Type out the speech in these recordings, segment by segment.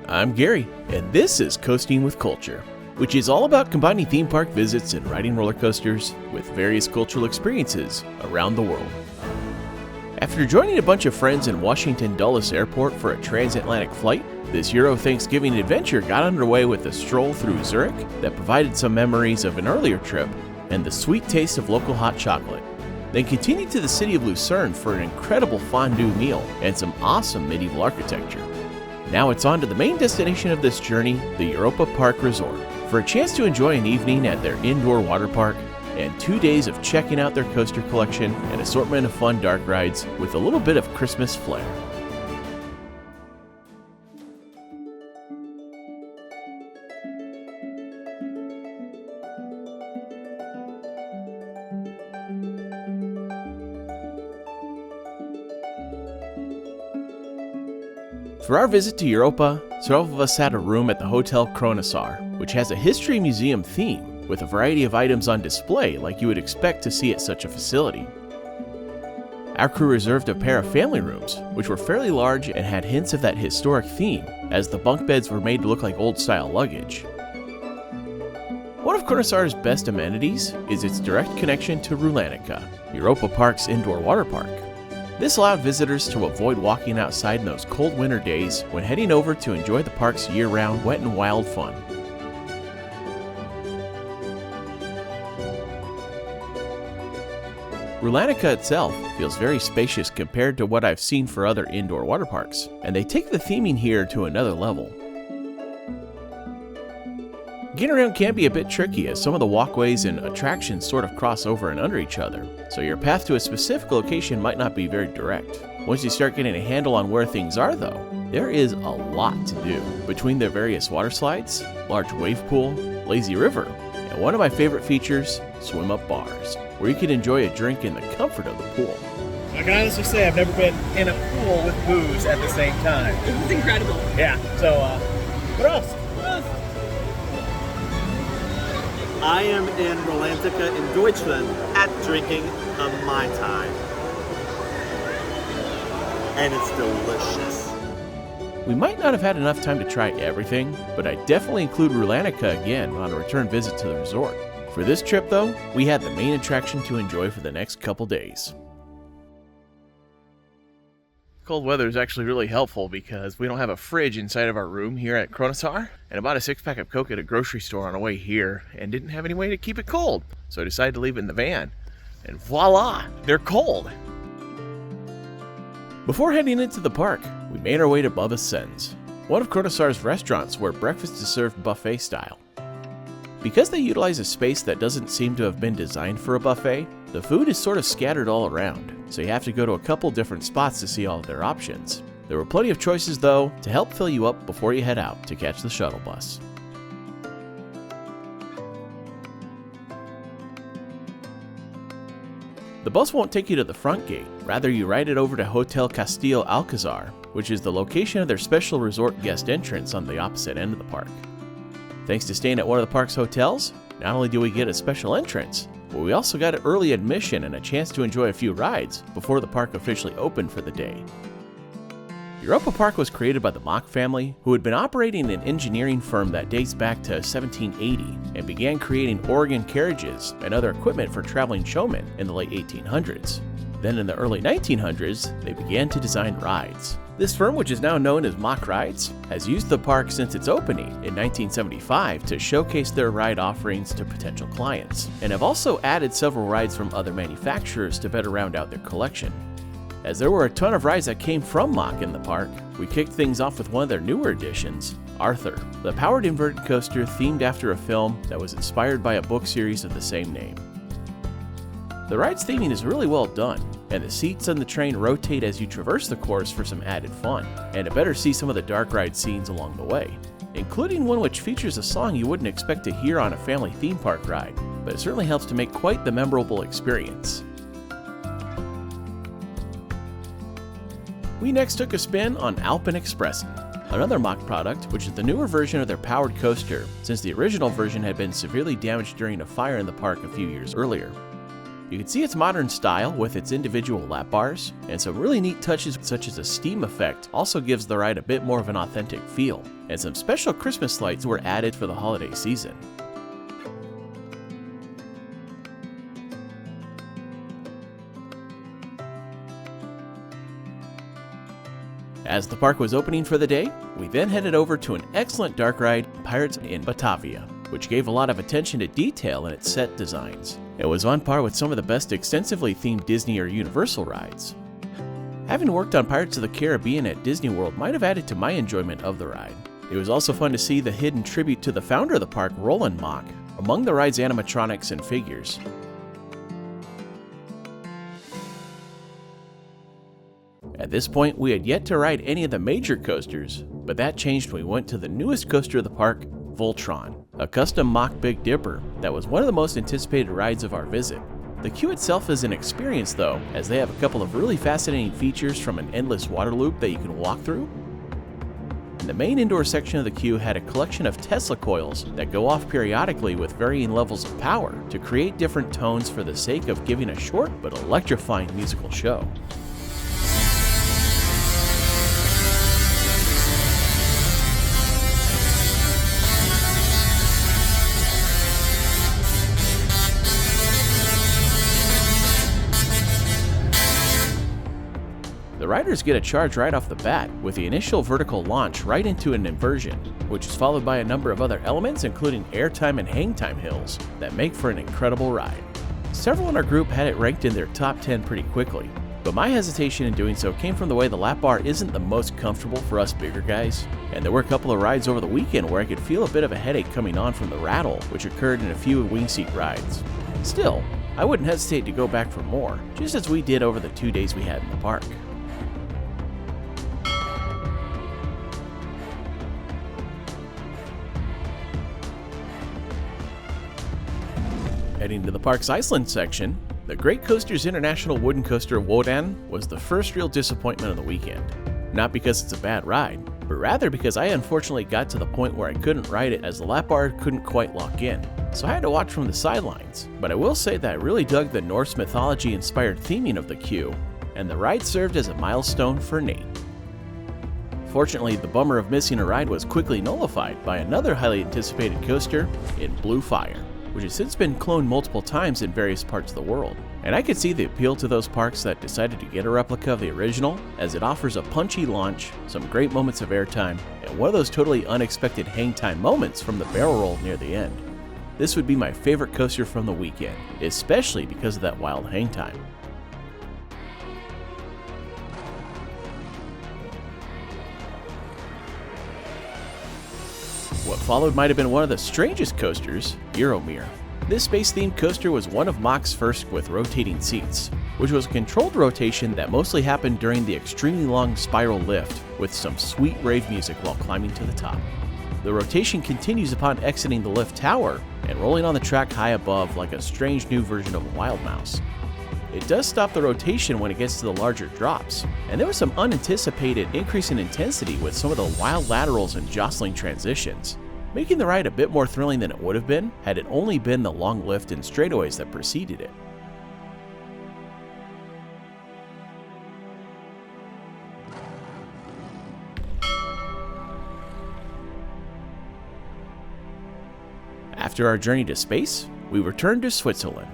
I'm Gary, and this is Coasting with Culture, which is all about combining theme park visits and riding roller coasters with various cultural experiences around the world. After joining a bunch of friends in Washington Dulles Airport for a transatlantic flight, this Euro Thanksgiving adventure got underway with a stroll through Zurich that provided some memories of an earlier trip and the sweet taste of local hot chocolate. Then continued to the city of Lucerne for an incredible fondue meal and some awesome medieval architecture. Now it's on to the main destination of this journey, the Europa Park Resort, for a chance to enjoy an evening at their indoor water park and 2 days of checking out their coaster collection and assortment of fun dark rides with a little bit of Christmas flair. For our visit to Europa, several of us had a room at the Hotel Kronosar, which has a history museum theme with a variety of items on display like you would expect to see at such a facility. Our crew reserved a pair of family rooms, which were fairly large and had hints of that historic theme, as the bunk beds were made to look like old-style luggage. One of Kronosar's best amenities is its direct connection to Rulantica, Europa Park's indoor water park. This allowed visitors to avoid walking outside in those cold winter days when heading over to enjoy the park's year-round wet and wild fun. Rulantica itself feels very spacious compared to what I've seen for other indoor water parks, and they take the theming here to another level. Getting around can be a bit tricky as some of the walkways and attractions sort of cross over and under each other, so your path to a specific location might not be very direct. Once you start getting a handle on where things are though, there is a lot to do. Between the various water slides, large wave pool, lazy river, and one of my favorite features, swim-up bars, where you can enjoy a drink in the comfort of the pool. I can honestly say I've never been in a pool with booze at the same time. This is incredible. Yeah, so, Prost! I am in Rulantica in Deutschland at drinking a Mai Tai. And it's delicious. We might not have had enough time to try everything, but I definitely include Rulantica again on a return visit to the resort. For this trip though, we had the main attraction to enjoy for the next couple days. Cold weather is actually really helpful because we don't have a fridge inside of our room here at Kronosar, and I bought a 6-pack of Coke at a grocery store on the way here and didn't have any way to keep it cold, so I decided to leave it in the van, and voila, they're cold! Before heading into the park, we made our way to Bubba's Sens, one of Kronosar's restaurants where breakfast is served buffet style. Because they utilize a space that doesn't seem to have been designed for a buffet, the food is sort of scattered all around, so you have to go to a couple different spots to see all of their options. There were plenty of choices though to help fill you up before you head out to catch the shuttle bus. The bus won't take you to the front gate, rather you ride it over to Hotel Castillo Alcazar, which is the location of their special resort guest entrance on the opposite end of the park. Thanks to staying at one of the park's hotels, not only do we get a special entrance, but we also got early admission and a chance to enjoy a few rides before the park officially opened for the day. Europa Park was created by the Mock family, who had been operating an engineering firm that dates back to 1780 and began creating Oregon carriages and other equipment for traveling showmen in the late 1800s. Then in the early 1900s, they began to design rides. This firm, which is now known as Mock Rides, has used the park since its opening in 1975 to showcase their ride offerings to potential clients, and have also added several rides from other manufacturers to better round out their collection. As there were a ton of rides that came from Mock in the park, we kicked things off with one of their newer additions, Arthur, the powered inverted coaster themed after a film that was inspired by a book series of the same name. The ride's theming is really well done, and the seats on the train rotate as you traverse the course for some added fun, and to better see some of the dark ride scenes along the way, including one which features a song you wouldn't expect to hear on a family theme park ride, but it certainly helps to make quite the memorable experience. We next took a spin on Alpenexpressen, another Mock product, which is the newer version of their powered coaster, since the original version had been severely damaged during a fire in the park a few years earlier. You can see its modern style with its individual lap bars, and some really neat touches such as a steam effect also gives the ride a bit more of an authentic feel, and some special Christmas lights were added for the holiday season. As the park was opening for the day, we then headed over to an excellent dark ride, Pirates in Batavia, which gave a lot of attention to detail in its set designs. It was on par with some of the best extensively themed Disney or Universal rides. Having worked on Pirates of the Caribbean at Disney World might have added to my enjoyment of the ride. It was also fun to see the hidden tribute to the founder of the park, Roland Mock, among the ride's animatronics and figures. At this point, we had yet to ride any of the major coasters, but that changed when we went to the newest coaster of the park, Voltron, a custom mock Big Dipper that was one of the most anticipated rides of our visit. The queue itself is an experience though, as they have a couple of really fascinating features, from an endless water loop that you can walk through. And the main indoor section of the queue had a collection of Tesla coils that go off periodically with varying levels of power to create different tones for the sake of giving a short but electrifying musical show. The riders get a charge right off the bat, with the initial vertical launch right into an inversion, which is followed by a number of other elements including airtime and hangtime hills that make for an incredible ride. Several in our group had it ranked in their top 10 pretty quickly, but my hesitation in doing so came from the way the lap bar isn't the most comfortable for us bigger guys, and there were a couple of rides over the weekend where I could feel a bit of a headache coming on from the rattle, which occurred in a few wing seat rides. Still, I wouldn't hesitate to go back for more, just as we did over the 2 days we had in the park. Heading to the park's Iceland section, the Great Coasters International Wooden Coaster Wodan was the first real disappointment of the weekend. Not because it's a bad ride, but rather because I unfortunately got to the point where I couldn't ride it as the lap bar couldn't quite lock in, so I had to watch from the sidelines. But I will say that I really dug the Norse mythology-inspired theming of the queue, and the ride served as a milestone for Nate. Fortunately, the bummer of missing a ride was quickly nullified by another highly anticipated coaster in Blue Fire, which has since been cloned multiple times in various parts of the world. And I could see the appeal to those parks that decided to get a replica of the original, as it offers a punchy launch, some great moments of airtime, and one of those totally unexpected hangtime moments from the barrel roll near the end. This would be my favorite coaster from the weekend, especially because of that wild hangtime. What followed might have been one of the strangest coasters, Euromir. This space-themed coaster was one of Mock's first with rotating seats, which was a controlled rotation that mostly happened during the extremely long spiral lift, with some sweet rave music while climbing to the top. The rotation continues upon exiting the lift tower and rolling on the track high above like a strange new version of a wild mouse. It does stop the rotation when it gets to the larger drops, and there was some unanticipated increase in intensity with some of the wild laterals and jostling transitions, making the ride a bit more thrilling than it would have been had it only been the long lift and straightaways that preceded it. After our journey to space, we returned to Switzerland.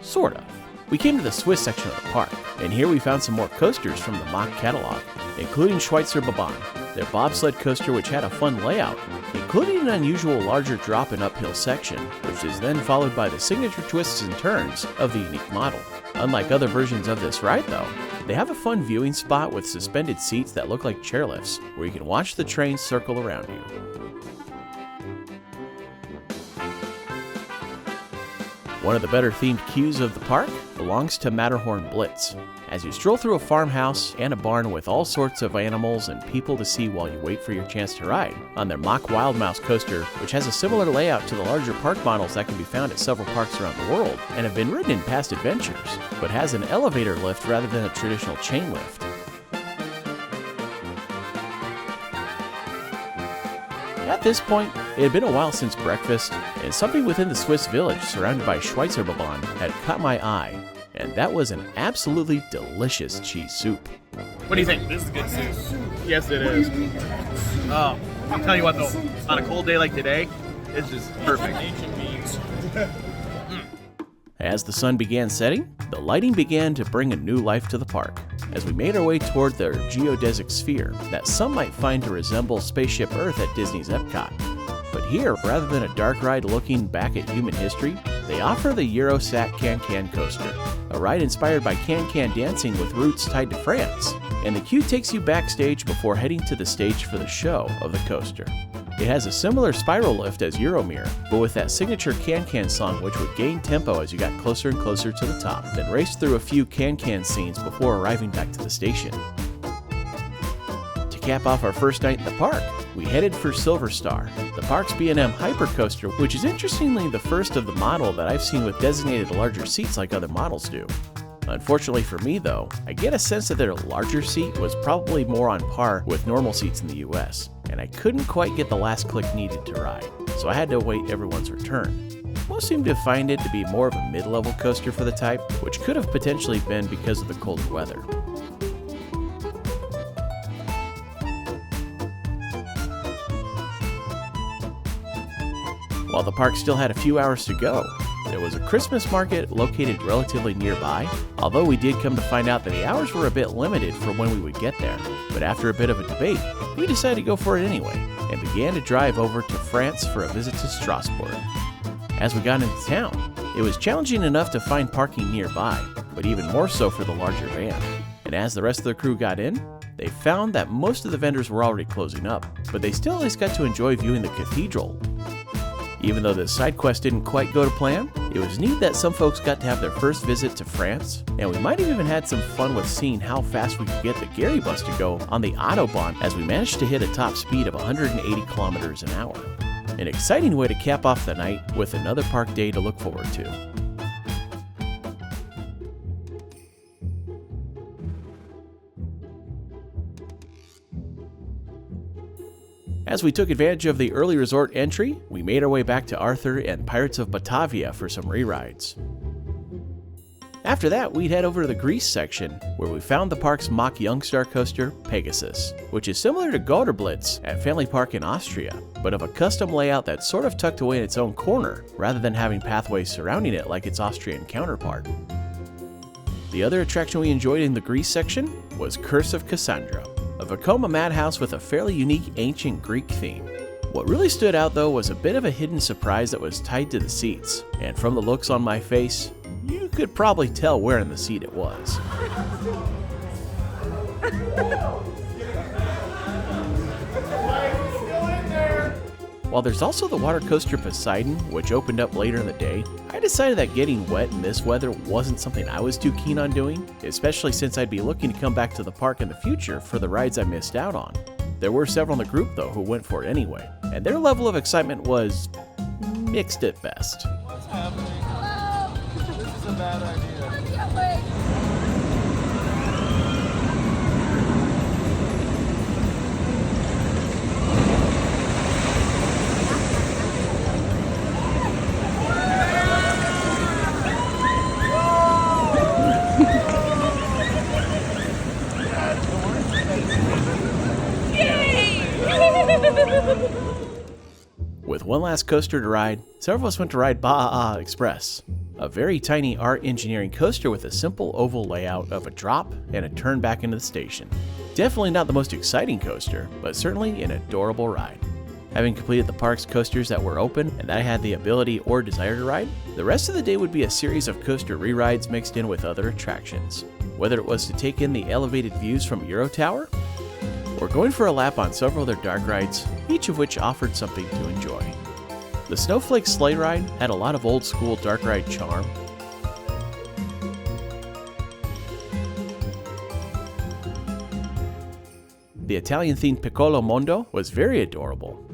Sort of. We came to the Swiss section of the park, and here we found some more coasters from the Mach catalog, including Schweitzer Bahn, their bobsled coaster which had a fun layout, including an unusual larger drop and uphill section, which is then followed by the signature twists and turns of the unique model. Unlike other versions of this ride though, they have a fun viewing spot with suspended seats that look like chairlifts, where you can watch the train circle around you. One of the better themed queues of the park belongs to Matterhorn Blitz, as you stroll through a farmhouse and a barn with all sorts of animals and people to see while you wait for your chance to ride on their Mach Wild Mouse coaster, which has a similar layout to the larger park models that can be found at several parks around the world and have been ridden in past adventures, but has an elevator lift rather than a traditional chain lift. At this point, It had been a while since breakfast, and something within the Swiss village surrounded by Schweizerbahn had caught my eye, and that was an absolutely delicious cheese soup. What do you think? This is good soup. Yes, it is. Oh, I'll tell you what though, on a cold day like today, it's just perfect. Ancient beans. As the sun began setting, the lighting began to bring a new life to the park, as we made our way toward their geodesic sphere that some might find to resemble Spaceship Earth at Disney's Epcot. But here, rather than a dark ride looking back at human history, they offer the Eurosat Can-Can coaster, a ride inspired by can-can dancing with roots tied to France, and the queue takes you backstage before heading to the stage for the show of the coaster. It has a similar spiral lift as Euromir, but with that signature can-can song which would gain tempo as you got closer and closer to the top, then race through a few can-can scenes before arriving back to the station. To cap off our first night in the park, we headed for Silver Star, the park's B&M hypercoaster, which is interestingly the first of the model that I've seen with designated larger seats like other models do. Unfortunately for me though, I get a sense that their larger seat was probably more on par with normal seats in the US, and I couldn't quite get the last click needed to ride, so I had to await everyone's return. Most seem to find it to be more of a mid-level coaster for the type, which could have potentially been because of the colder weather. While the park still had a few hours to go, there was a Christmas market located relatively nearby, although we did come to find out that the hours were a bit limited for when we would get there. But after a bit of a debate, we decided to go for it anyway, and began to drive over to France for a visit to Strasbourg. As we got into town, it was challenging enough to find parking nearby, but even more so for the larger van. And as the rest of the crew got in, they found that most of the vendors were already closing up, but they still at least got to enjoy viewing the cathedral. Even though the side quest didn't quite go to plan, it was neat that some folks got to have their first visit to France, and we might have even had some fun with seeing how fast we could get the Gary bus to go on the Autobahn as we managed to hit a top speed of 180 kilometers an hour. An exciting way to cap off the night with another park day to look forward to. As we took advantage of the early resort entry, we made our way back to Arthur and Pirates of Batavia for some rerides. After that, we'd head over to the Greece section, where we found the park's mock Youngstar coaster, Pegasus, which is similar to Gauderblitz at Family Park in Austria, but of a custom layout that's sort of tucked away in its own corner, rather than having pathways surrounding it like its Austrian counterpart. The other attraction we enjoyed in the Greece section was Curse of Cassandra, a Vekoma madhouse with a fairly unique ancient Greek theme. What really stood out though was a bit of a hidden surprise that was tied to the seats, and from the looks on my face, you could probably tell where in the seat it was. While there's also the water coaster Poseidon, which opened up later in the day, I decided that getting wet in this weather wasn't something I was too keen on doing, especially since I'd be looking to come back to the park in the future for the rides I missed out on. There were several in the group though who went for it anyway, and their level of excitement was mixed at best. What's happening? This is a bad idea. With one last coaster to ride, several of us went to ride Ba'a Express, a very tiny art engineering coaster with a simple oval layout of a drop and a turn back into the station. Definitely not the most exciting coaster, but certainly an adorable ride. Having completed the park's coasters that were open and that I had the ability or desire to ride, the rest of the day would be a series of coaster re-rides mixed in with other attractions. Whether it was to take in the elevated views from Euro Tower, or going for a lap on several of their dark rides, each of which offered something to enjoy. The Snowflake Sleigh Ride had a lot of old school dark ride charm. The Italian-themed Piccolo Mondo was very adorable.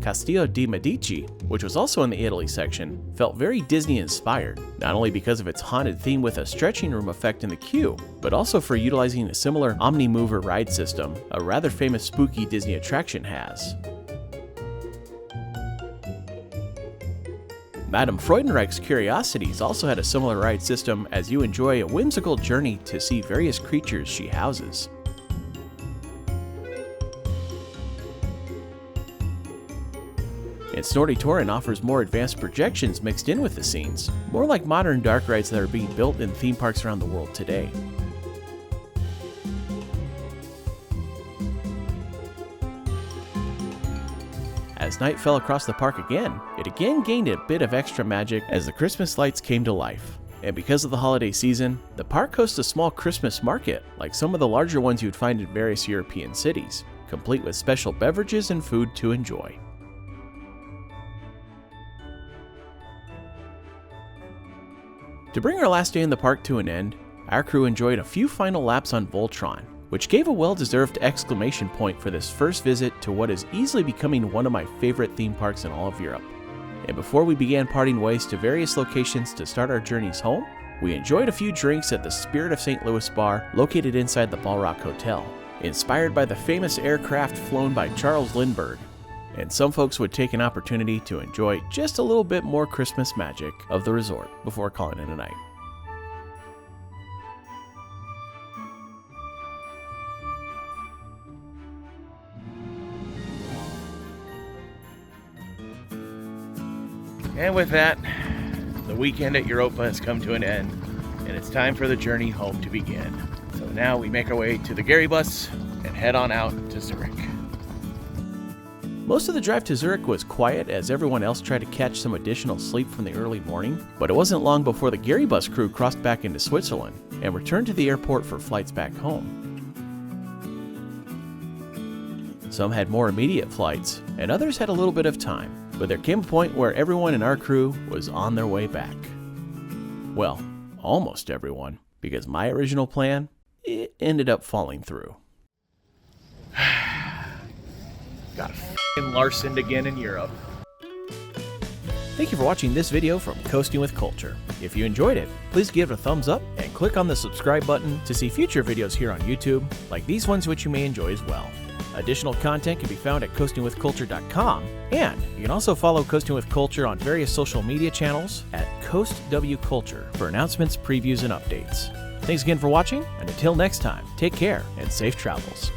Castillo di Medici, which was also in the Italy section, felt very Disney-inspired, not only because of its haunted theme with a stretching room effect in the queue, but also for utilizing a similar Omni-Mover ride system a rather famous spooky Disney attraction has. Madame Freudenreich's Curiosities also had a similar ride system as you enjoy a whimsical journey to see various creatures she houses. And Snorri-Torin offers more advanced projections mixed in with the scenes, more like modern dark rides that are being built in theme parks around the world today. As night fell across the park again, it again gained a bit of extra magic as the Christmas lights came to life. And because of the holiday season, the park hosts a small Christmas market, like some of the larger ones you'd find in various European cities, complete with special beverages and food to enjoy. To bring our last day in the park to an end, our crew enjoyed a few final laps on Voltron, which gave a well-deserved exclamation point for this first visit to what is easily becoming one of my favorite theme parks in all of Europe. And before we began parting ways to various locations to start our journeys home, we enjoyed a few drinks at the Spirit of St. Louis bar located inside the Ball Rock Hotel, inspired by the famous aircraft flown by Charles Lindbergh. And some folks would take an opportunity to enjoy just a little bit more Christmas magic of the resort before calling it a night. And with that, the weekend at Europa has come to an end, and it's time for the journey home to begin. So now we make our way to the Gary bus and head on out to Zurich. Most of the drive to Zurich was quiet as everyone else tried to catch some additional sleep from the early morning, but it wasn't long before the Gary bus crew crossed back into Switzerland and returned to the airport for flights back home. Some had more immediate flights, and others had a little bit of time, but there came a point where everyone in our crew was on their way back. Well, almost everyone, because my original plan, it ended up falling through. Got f***ing Larsened again in Europe. Thank you for watching this video from Coasting with Culture. If you enjoyed it, please give it a thumbs up and click on the subscribe button to see future videos here on YouTube, like these ones which you may enjoy as well. Additional content can be found at coastingwithculture.com, and you can also follow Coasting with Culture on various social media channels at CoastWCulture for announcements, previews, and updates. Thanks again for watching, and until next time, take care and safe travels.